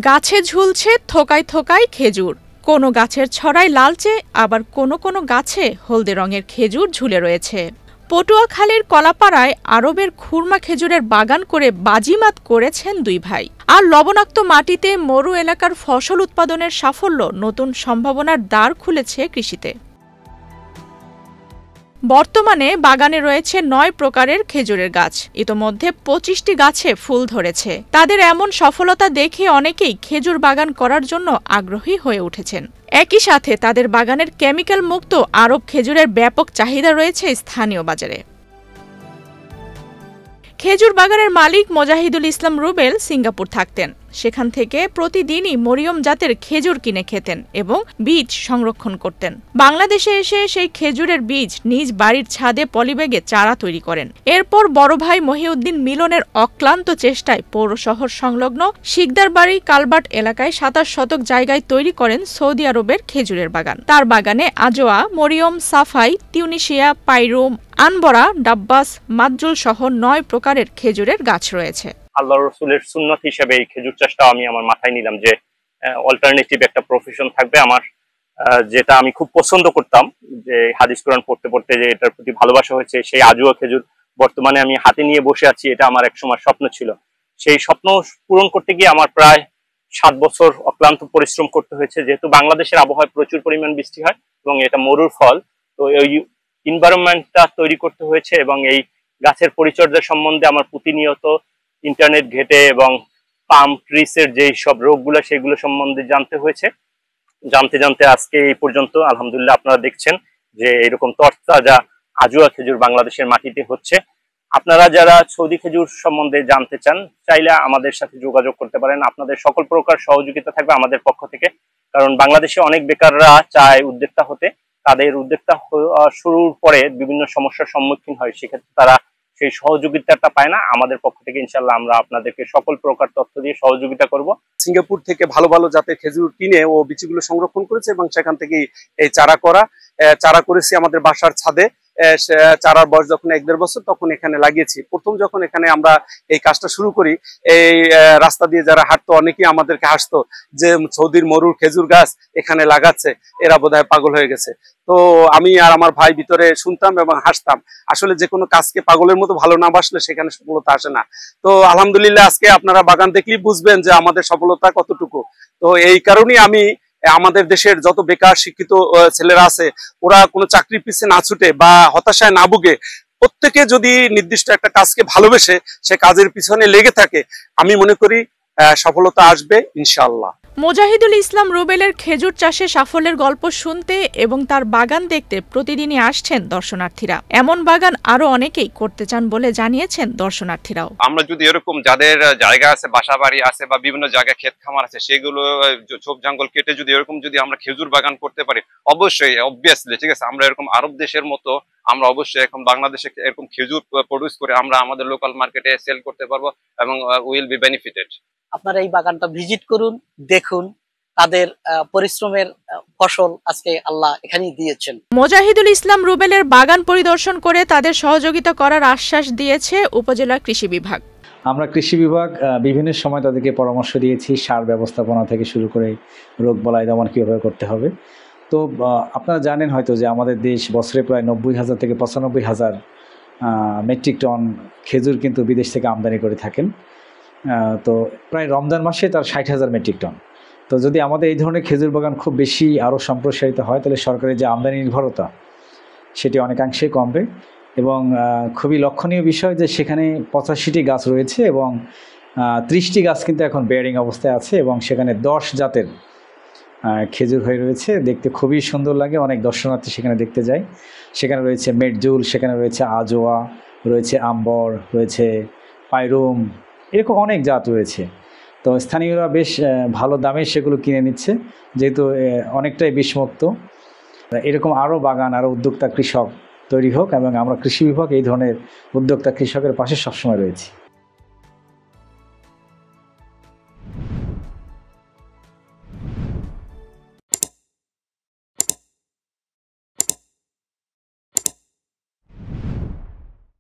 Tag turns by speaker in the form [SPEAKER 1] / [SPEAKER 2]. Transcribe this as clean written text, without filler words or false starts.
[SPEAKER 1] গাছে ঝুলছে থোকায় থোকায় খেজুর। কোনো গাছের ছড়ায় লালচে, আবার কোনো কোনো গাছে হলদে রঙের খেজুর ঝুলে রয়েছে। পটুয়াখালীর কলাপাড়ায় আরবের খুরমা খেজুরের বাগান করে বাজিমাত করেছেন দুই ভাই। আর লবণাক্ত মাটিতে মরু এলাকার ফসল উৎপাদনের সাফল্য নতুন সম্ভাবনার দ্বার খুলেছে কৃষিতে। বর্তমানে বাগানে রয়েছে ৯ প্রকারের খেজুরের গাছ। ইতোমধ্যে ২৫টি গাছে ফুল ধরেছে। তাদের এমন সফলতা দেখে অনেকেই খেজুর বাগান করার জন্য আগ্রহী হয়ে উঠেছেন। একই সাথে তাদের বাগানের কেমিক্যাল মুক্ত আরব খেজুরের ব্যাপক চাহিদা রয়েছে স্থানীয় বাজারে। খেজুর বাগানের মালিক মোজাহিদুল ইসলাম রুবেল সিঙ্গাপুর থাকতেন। সেখান থেকে প্রতিদিনই মরিয়ম জাতের খেজুর কিনে খেতেন এবং বীজ সংরক্ষণ করতেন। বাংলাদেশে এসে সেই খেজুরের বীজ নিজ বাড়ির ছাদে পলিব্যাগে চারা তৈরি করেন। এরপর বড় ভাই মহিউদ্দিন মিলনের অক্লান্ত চেষ্টায় পৌর শহর সংলগ্ন শিকদারবাড়ি কালবার্ট এলাকায় ২৭ শতক জায়গায় তৈরি করেন সৌদি আরবের খেজুরের বাগান। তার বাগানে আজোয়া, মরিয়ম, সাফাই, তিউনিসিয়া, পাইরুম, আনবরা, ডাব্বাস, মাদ্রুল সহ ৯ প্রকারের খেজুরের গাছ রয়েছে।
[SPEAKER 2] আল্লাহ রসুলের সুন্নত হিসেবে এই খেজুর চাষটা আমি আমার মাথায় নিলাম যে অল্টারনেটিভ একটা প্রফেশন থাকবে আমার, যেটা আমি খুব পছন্দ করতাম। যে হাদিস কোরআন পড়তে পড়তে যে এটার প্রতি ভালোবাসা হয়েছে, সেই আজুয়া খেজুর বর্তমানে আমি হাতে নিয়ে বসে আছি। এটা আমার একসময় স্বপ্ন ছিল। সেই স্বপ্ন পূরণ করতে গিয়ে আমার প্রায় ৭ বছর অক্লান্ত পরিশ্রম করতে হয়েছে। যেহেতু বাংলাদেশের আবহাওয়ায় প্রচুর পরিমাণ বৃষ্টি হয় এবং এটা মরুর ফল, তো এই এনভায়রনমেন্টটা তৈরি করতে হয়েছে এবং এই গাছের পরিচর্যা সম্বন্ধে আমার প্রতিনিয়ত ইন্টারনেট ঘেটে এবং পাম ট্রিসের যে সব রোগগুলো সেগুলো সম্বন্ধে জানতে হয়েছে। জানতে জানতে আজকে এই পর্যন্ত আলহামদুলিল্লাহ আপনারা দেখছেন যে এরকম তরতাজা আজুয়া খেজুর বাংলাদেশের মাটিতে হচ্ছে। আপনারা যারা সৌদি খেজুর সম্বন্ধে জানতে চান চাইলে আমাদের সাথে যোগাযোগ করতে পারেন। আপনাদের সকল প্রকার সহযোগিতা থাকবে আমাদের পক্ষ থেকে, কারণ বাংলাদেশে অনেক বেকাররা চায় উদ্যোক্তা হতে। তাদের উদ্যোক্তা শুরুর পরে বিভিন্ন সমস্যার সম্মুখীন হয়, সেক্ষেত্রে তারা সেই সহযোগিতাটা পায় না। আমাদের পক্ষ থেকে ইনশাল্লাহ আমরা আপনাদেরকে সকল প্রকার তথ্য দিয়ে সহযোগিতা করব।
[SPEAKER 3] সিঙ্গাপুর থেকে ভালো ভালো জাতের খেজুর কিনে ও বীজগুলো সংরক্ষণ করেছে এবং সেখান থেকেই এই চারা করেছি আমাদের বাসার ছাদে। চারার বয়স যখন ১-১.৫ বছর তখন এখানে লাগিয়েছি। প্রথম যখন এখানে আমরা এই কাজটা শুরু করি, এই রাস্তা দিয়ে যারা হাঁটতো অনেকেই আমাদেরকে হাসতো যে সৌদির মরুর খেজুর গাছ এখানে লাগাচ্ছে, এরা বোধহয় পাগল হয়ে গেছে। তো আমি আর আমার ভাই ভিতরে শুনতাম এবং হাসতাম। আসলে যে কোনো কাজকে পাগলের মতো ভালো না বাসলে সেখানে সফলতা আসে না। তো আলহামদুলিল্লাহ আজকে আপনারা বাগান দেখলেই বুঝবেন যে আমাদের সফলতা কতটুকু। তো এই কারণেই আমি আমাদের দেশের যত বেকার শিক্ষিত ছেলেরা আছে ওরা কোনো চাকরির পিছনে না ছুটে বা হতাশায় না ভুগে, প্রত্যেকে যদি নির্দিষ্ট একটা কাজকে ভালোবেসে সে কাজের পিছনে লেগে থাকে, আমি মনে করি সফলতা আসবে ইনশাআল্লাহ।
[SPEAKER 1] মোজাহিদুল ইসলাম রুবেলের খেজুর চাষে সাফল্যের গল্প শুনতে এবং তার বাগান দেখতে প্রতিদিনই আসছেন দর্শনার্থীরা। এমন বাগান আরো অনেকেই করতে চান বলে জানিয়েছেন দর্শনার্থীরাও।
[SPEAKER 4] আমরা যদি এরকম যাদের জায়গা আছে, বাসা বাড়ি আছে বা বিভিন্ন জায়গায় ক্ষেত খামার আছে, সেগুলো ঝোপ জঙ্গল কেটে যদি এরকম যদি আমরা খেজুর বাগান করতে পারি, অবশ্যই অবভিয়াসলি ঠিক আছে, আমরা এরকম আরব দেশের মতো আমরা অবশ্যই এখন বাংলাদেশে এরকম খেজুর প্রডিউস করে আমরা আমাদের লোকাল মার্কেটে সেল করতে পারবো এবং উইল বি বেনিফিটেড।
[SPEAKER 5] আপনারা এই বাগানটা ভিজিট করুন, দেখুন তাদের পরিশ্রমের ফসল আজকে আল্লাহ এখানেই দিয়েছেন।
[SPEAKER 1] মোজাহিদুল ইসলাম রুবেলের বাগান পরিদর্শন করে তাদের সহযোগিতা করার আশ্বাস দিয়েছে উপজেলা কৃষি বিভাগ।
[SPEAKER 6] আমরা কৃষি বিভাগ বিভিন্ন সময় তাদেরকে পরামর্শ দিয়েছি, সার ব্যবস্থাপনা থেকে শুরু করে রোগ বালাই দমন কীভাবে করতে হবে। তো আপনারা জানেন হয়তো যে আমাদের দেশ বছরে প্রায় ৯০,০০০ থেকে ৯৫,০০০ মেট্রিক টন খেজুর কিন্তু বিদেশ থেকে আমদানি করে থাকেন। তো প্রায় রমজান মাসে তার ৬০,০০০ মেট্রিক টন। তো যদি আমাদের এই ধরনের খেজুর বাগান খুব বেশি আরও সম্প্রসারিত হয়, তাহলে সরকারের যে আমদানি নির্ভরতা সেটি অনেকাংশেই কমবে। এবং খুবই লক্ষণীয় বিষয় যে সেখানে ৮৫টি গাছ রয়েছে এবং ৩০টি গাছ কিন্তু এখন বেয়ারিং অবস্থায় আছে এবং সেখানে ১০ জাতের খেজুর হয়ে রয়েছে। দেখতে খুবই সুন্দর লাগে, অনেক দর্শনার্থী সেখানে দেখতে যায়। সেখানে রয়েছে মেটজুল, সেখানে রয়েছে আজোয়া, রয়েছে আম্বর, রয়েছে পাইরুম, এরকম অনেক জাত রয়েছে। তো স্থানীয়রা বেশ ভালো দামে সেগুলো কিনে নিচ্ছে, যেহেতু অনেকটাই বিষমুক্ত। এরকম আরও বাগান, আরও উদ্যোক্তা কৃষক তৈরি হোক এবং আমরা কৃষি বিভাগ এই ধরনের উদ্যোক্তা কৃষকের পাশে সবসময় রয়েছি।